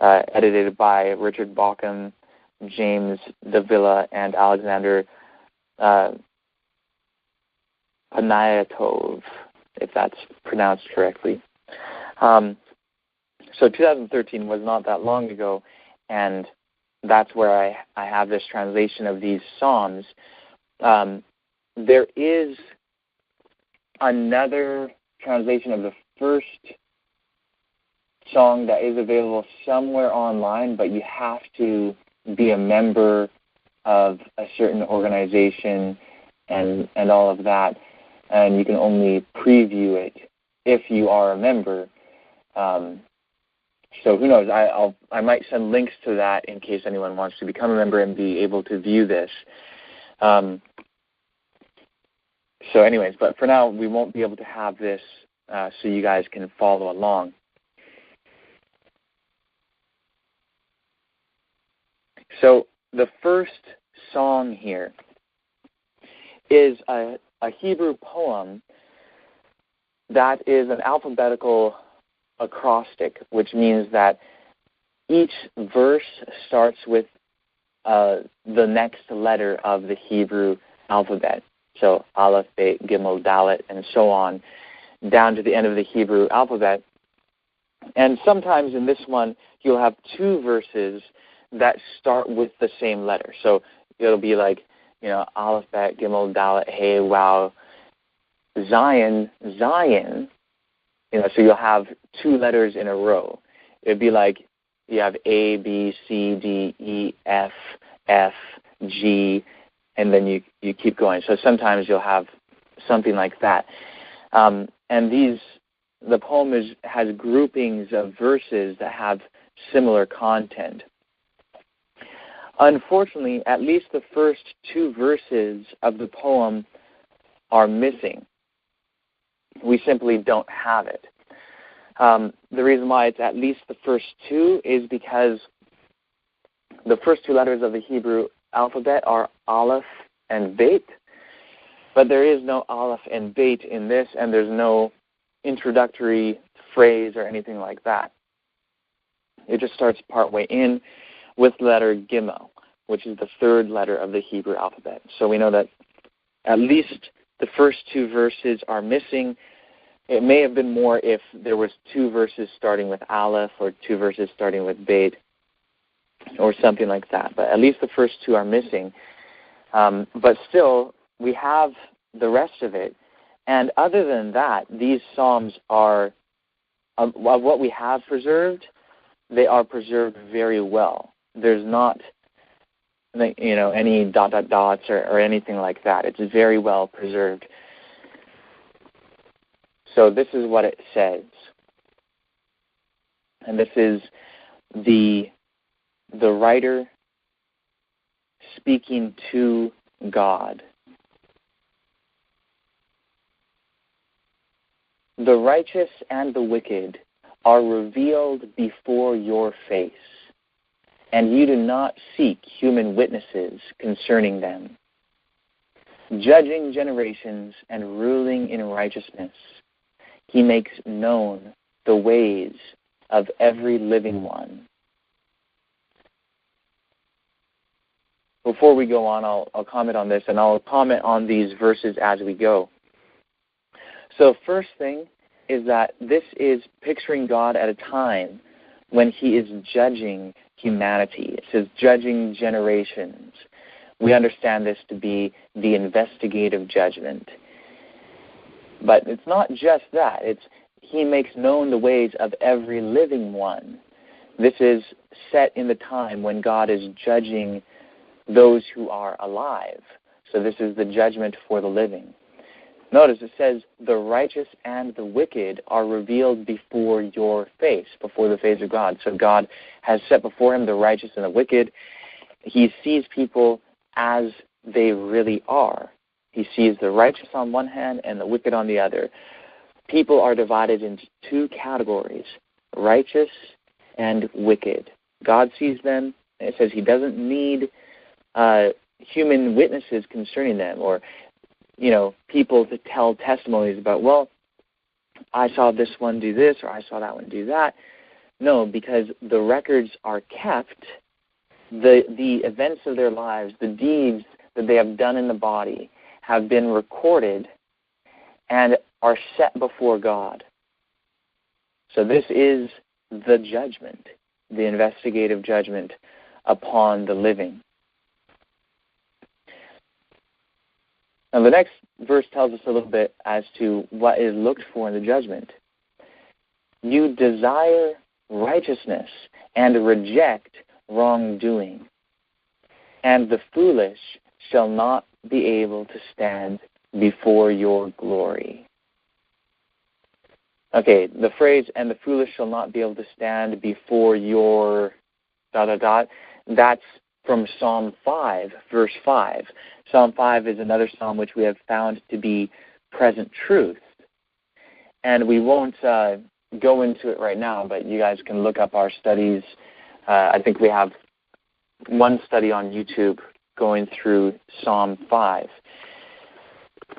edited by Richard Bauckham, James Davila, and Alexander Panayatov, if that's pronounced correctly. So 2013 was not that long ago, and that's where I have this translation of these Psalms. There is another translation of the first song that is available somewhere online, but you have to be a member of a certain organization and all of that, and you can only preview it if you are a member. So who knows? I might send links to that in case anyone wants to become a member and be able to view this. So anyways, but for now, we won't be able to have this so you guys can follow along. So the first song here is a Hebrew poem that is an alphabetical acrostic, which means that each verse starts with the next letter of the Hebrew alphabet. So Aleph, Bet, Gimel, Dalet, and so on, down to the end of the Hebrew alphabet. And sometimes in this one, you'll have two verses that start with the same letter. So it'll be like, Aleph, Bet, Gimel, Dalet, Hey, Wow, Zion, Zion. So you'll have two letters in a row. It'd be like you have A, B, C, D, E, F, F, G, and then you keep going. So sometimes you'll have something like that. And the poem has groupings of verses that have similar content. Unfortunately, at least the first two verses of the poem are missing. We simply don't have it. The reason why it's at least the first two is because the first two letters of the Hebrew alphabet are Aleph and Bet, but there is no Aleph and Bet in this, and there's no introductory phrase or anything like that. It just starts partway in with letter Gimel, which is the third letter of the Hebrew alphabet. So we know that at least the first two verses are missing. It may have been more if there was two verses starting with Aleph or two verses starting with Bet or something like that. But at least the first two are missing. But still, we have the rest of it. And other than that, these Psalms are, of what we have preserved, they are preserved very well. There's not, any dots or anything like that. It's very well preserved. So this is what it says. And this is the the writer speaking to God. The righteous and the wicked are revealed before your face, and you do not seek human witnesses concerning them. Judging generations and ruling in righteousness, he makes known the ways of every living one. Before we go on, I'll comment on this, and I'll comment on these verses as we go. So first thing is that this is picturing God at a time when he is judging humanity. It says judging generations. We understand this to be the investigative judgment. But it's not just that. It's he makes known the ways of every living one. This is set in the time when God is judging those who are alive. So this is the judgment for the living. Notice it says, the righteous and the wicked are revealed before your face, before the face of God. So God has set before him the righteous and the wicked. He sees people as they really are. He sees the righteous on one hand and the wicked on the other. People are divided into two categories, righteous and wicked. God sees them, and it says he doesn't need human witnesses concerning them, or people to tell testimonies about, well, I saw this one do this, or I saw that one do that. No, because the records are kept, the events of their lives, the deeds that they have done in the body have been recorded and are set before God. So this is the judgment, the investigative judgment upon the living. Now the next verse tells us a little bit as to what is looked for in the judgment. You desire righteousness and reject wrongdoing, and the foolish shall not be able to stand before your glory. Okay, the phrase, and the foolish shall not be able to stand before your ... that's from Psalm 5, verse 5. Psalm 5 is another psalm which we have found to be present truth. And we won't go into it right now, but you guys can look up our studies. I think we have one study on YouTube going through Psalm 5.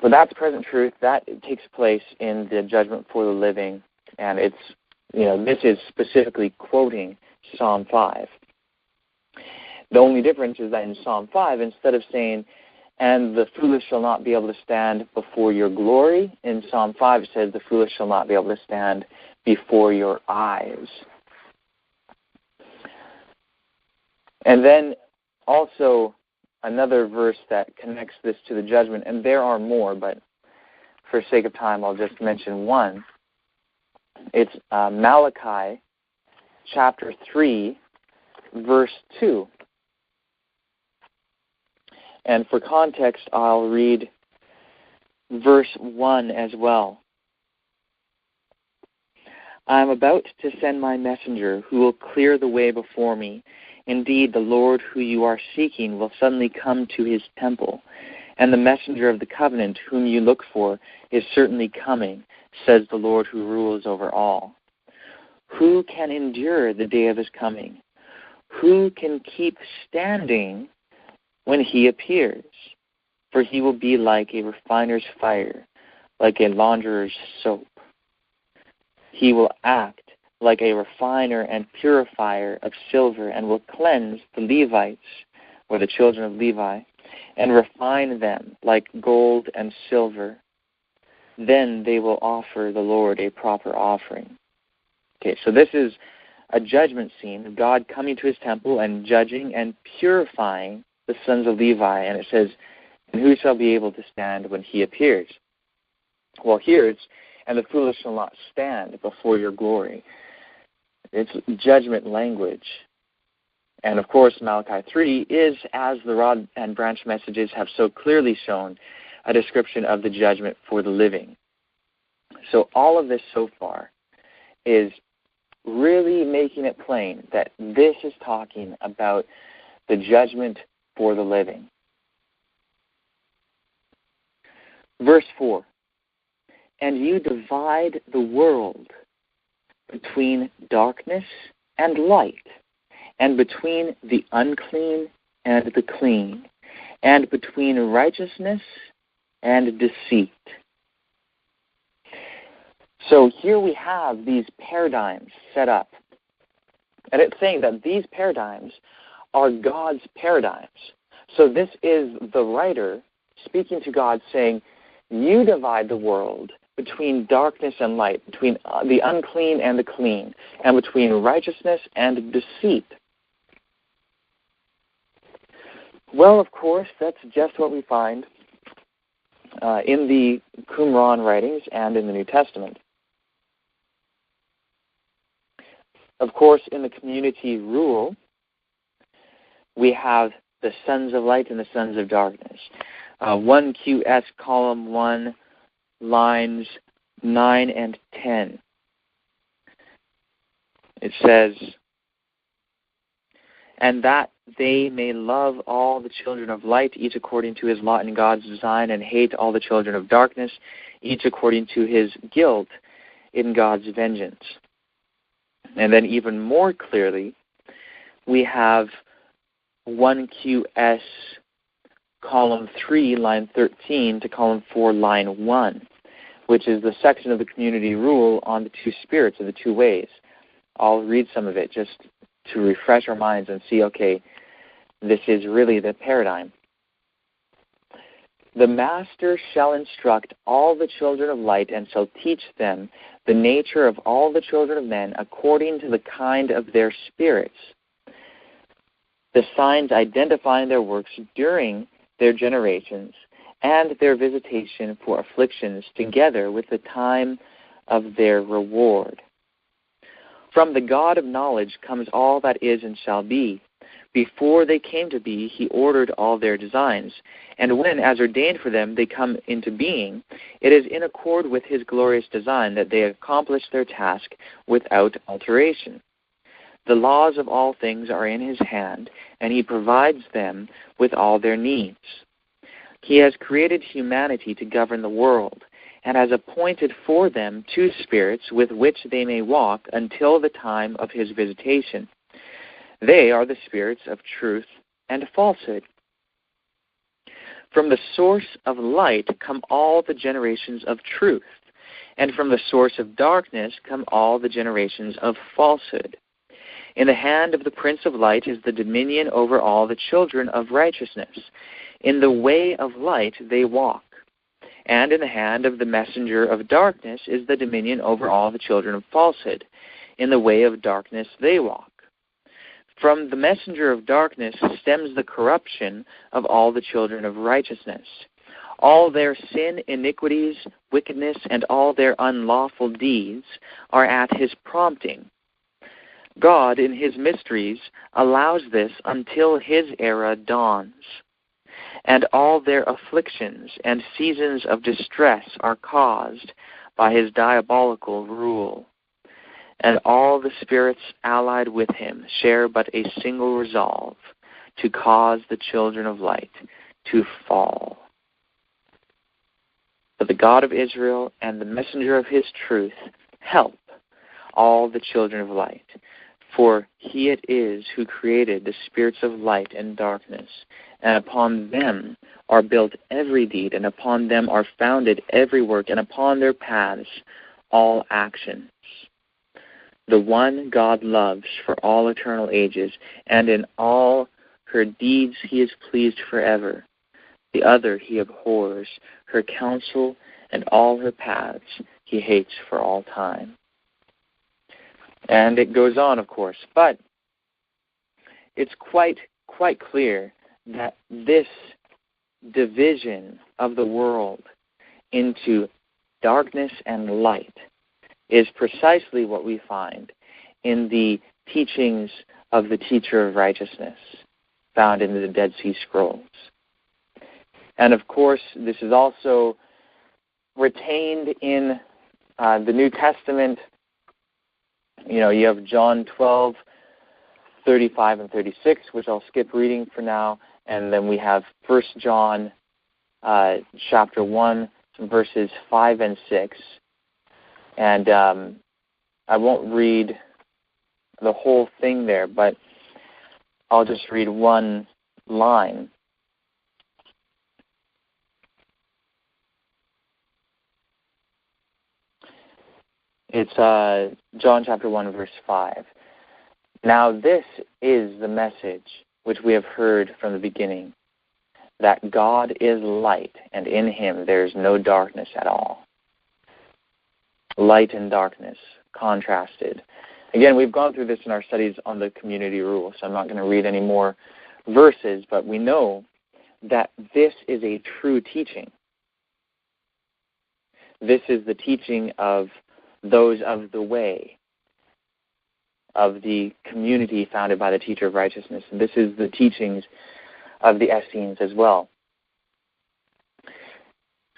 But that's present truth. That takes place in the judgment for the living. And it's, this is specifically quoting Psalm 5. The only difference is that in Psalm 5, instead of saying, and the foolish shall not be able to stand before your glory, in Psalm 5 it says, the foolish shall not be able to stand before your eyes. And then also another verse that connects this to the judgment, and there are more, but for sake of time I'll just mention one. It's Malachi chapter 3, verse 2. And for context, I'll read verse 1 as well. I am about to send my messenger who will clear the way before me. Indeed, the Lord who you are seeking will suddenly come to his temple, and the messenger of the covenant whom you look for is certainly coming, says the Lord who rules over all. Who can endure the day of his coming? Who can keep standing when he appears? For he will be like a refiner's fire, like a launderer's soap. He will act like a refiner and purifier of silver, and will cleanse the Levites, or the children of Levi, and refine them like gold and silver. Then they will offer the Lord a proper offering. Okay, so this is a judgment scene of God coming to his temple and judging and purifying the sons of Levi, and it says, and who shall be able to stand when he appears? Well, here it's, and the foolish shall not stand before your glory. It's judgment language. And of course, Malachi 3 is, as the rod and branch messages have so clearly shown, a description of the judgment for the living. So all of this so far is really making it plain that this is talking about the judgment for the living. Verse 4, and you divide the world between darkness and light, and between the unclean and the clean, and between righteousness and deceit. So here we have these paradigms set up. And it's saying that these paradigms are God's paradigms. So this is the writer speaking to God saying, you divide the world between darkness and light, between the unclean and the clean, and between righteousness and deceit. Well, of course, that's just what we find in the Qumran writings and in the New Testament. Of course, in the community rule, we have the sons of light and the sons of darkness. 1QS column 1, lines 9 and 10. It says, and that they may love all the children of light, each according to his lot in God's design, and hate all the children of darkness, each according to his guilt in God's vengeance. And then even more clearly, we have 1QS column 3, line 13 to column 4, line 1, which is the section of the community rule on the two spirits or the two ways. I'll read some of it just to refresh our minds and see, okay, this is really the paradigm. The master shall instruct all the children of light and shall teach them the nature of all the children of men according to the kind of their spirits, the signs identifying their works during their generations, and their visitation for afflictions together with the time of their reward. From the God of knowledge comes all that is and shall be. Before they came to be, he ordered all their designs. And when, as ordained for them, they come into being, it is in accord with his glorious design that they accomplish their task without alteration. The laws of all things are in his hand, and he provides them with all their needs. He has created humanity to govern the world, and has appointed for them two spirits with which they may walk until the time of his visitation. They are the spirits of truth and falsehood. From the source of light come all the generations of truth, and from the source of darkness come all the generations of falsehood. In the hand of the Prince of Light is the dominion over all the children of righteousness. In the way of light they walk. And in the hand of the messenger of darkness is the dominion over all the children of falsehood. In the way of darkness they walk. From the messenger of darkness stems the corruption of all the children of righteousness. All their sin, iniquities, wickedness, and all their unlawful deeds are at his prompting. God, in his mysteries, allows this until his era dawns. And all their afflictions and seasons of distress are caused by his diabolical rule. And all the spirits allied with him share but a single resolve, to cause the children of light to fall. But the God of Israel and the messenger of his truth help all the children of light. For he it is who created the spirits of light and darkness, and upon them are built every deed, and upon them are founded every work, and upon their paths all actions. The one God loves for all eternal ages, and in all her deeds he is pleased forever. The other he abhors, her counsel and all her paths he hates for all time. And it goes on, of course, but it's quite clear that this division of the world into darkness and light is precisely what we find in the teachings of the teacher of righteousness found in the Dead Sea Scrolls. And of course, this is also retained in the New Testament You have John 12, 35 and 36, which I'll skip reading for now, and then we have 1 John chapter 1, verses 5 and 6. And I won't read the whole thing there, but I'll just read one line. It's John chapter 1, verse 5. Now this is the message which we have heard from the beginning, that God is light, and in him there is no darkness at all. Light and darkness, contrasted. Again, we've gone through this in our studies on the community rule, so I'm not going to read any more verses, but we know that this is a true teaching. This is the teaching of those of the way, of the community founded by the teacher of righteousness. And this is the teachings of the Essenes as well.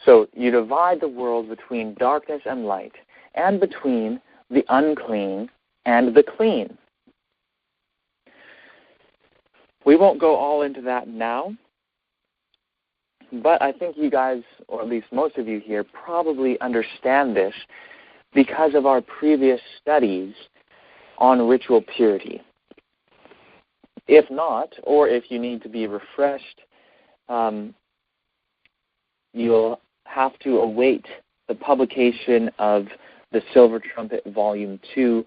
So you divide the world between darkness and light, and between the unclean and the clean. We won't go all into that now, but I think you guys, or at least most of you here, probably understand this because of our previous studies on ritual purity. If not, or if you need to be refreshed, you'll have to await the publication of the Silver Trumpet Volume 2,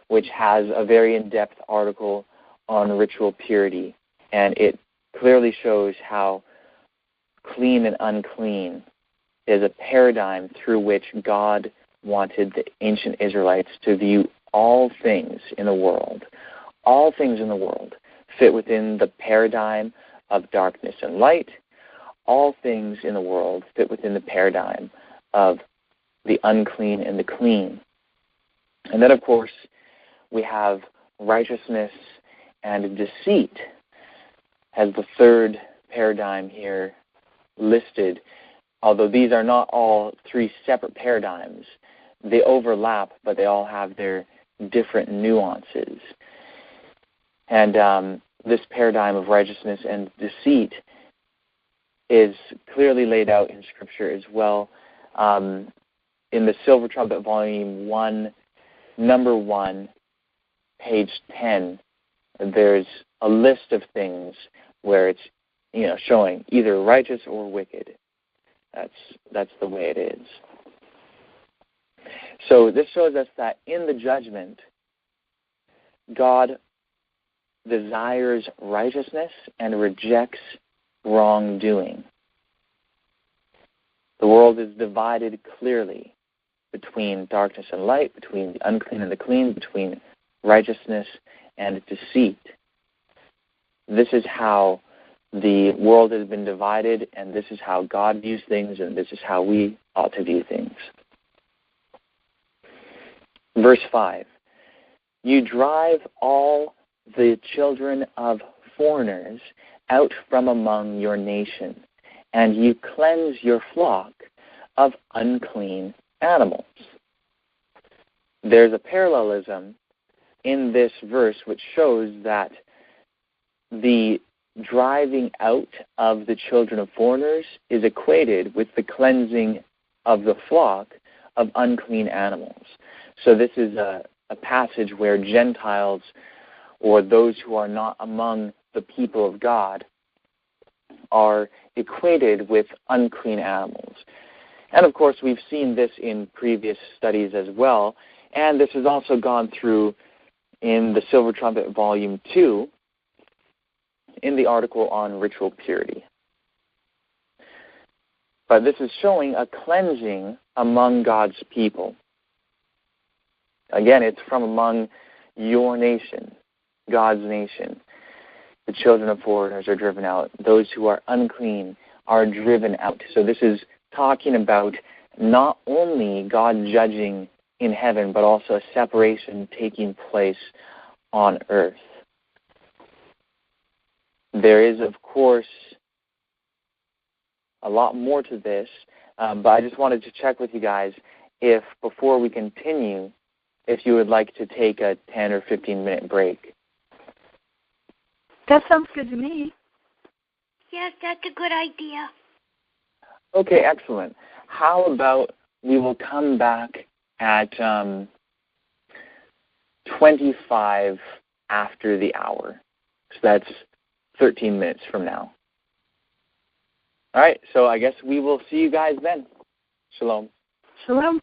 which has a very in-depth article on ritual purity. And it clearly shows how clean and unclean is a paradigm through which God wanted the ancient Israelites to view all things in the world. All things in the world fit within the paradigm of darkness and light. All things in the world fit within the paradigm of the unclean and the clean. And then, of course, we have righteousness and deceit as the third paradigm here listed. Although these are not all three separate paradigms, they overlap, but they all have their different nuances. And this paradigm of righteousness and deceit is clearly laid out in Scripture as well. In the Silver Trumpet Volume 1, number 1, page 10, there's a list of things where it's showing either righteous or wicked. That's the way it is. So this shows us that in the judgment, God desires righteousness and rejects wrongdoing. The world is divided clearly between darkness and light, between the unclean and the clean, between righteousness and deceit. This is how the world has been divided, and this is how God views things, and this is how we ought to view things. Verse 5, you drive all the children of foreigners out from among your nation, and you cleanse your flock of unclean animals. There's a parallelism in this verse which shows that the driving out of the children of foreigners is equated with the cleansing of the flock of unclean animals. So this is a passage where Gentiles, or those who are not among the people of God, are equated with unclean animals. And of course, we've seen this in previous studies as well, and this has also gone through in the Silver Trumpet Volume 2 in the article on ritual purity. But this is showing a cleansing among God's people. Again, it's from among your nation, God's nation. The children of foreigners are driven out. Those who are unclean are driven out. So this is talking about not only God judging in heaven, but also a separation taking place on earth. There is, of course, a lot more to this, but I just wanted to check with you guys if, before we continue, if you would like to take a 10 or 15-minute break. That sounds good to me. Yes, that's a good idea. Okay, excellent. How about we will come back at 25 after the hour. So that's 13 minutes from now. All right, so I guess we will see you guys then. Shalom. Shalom.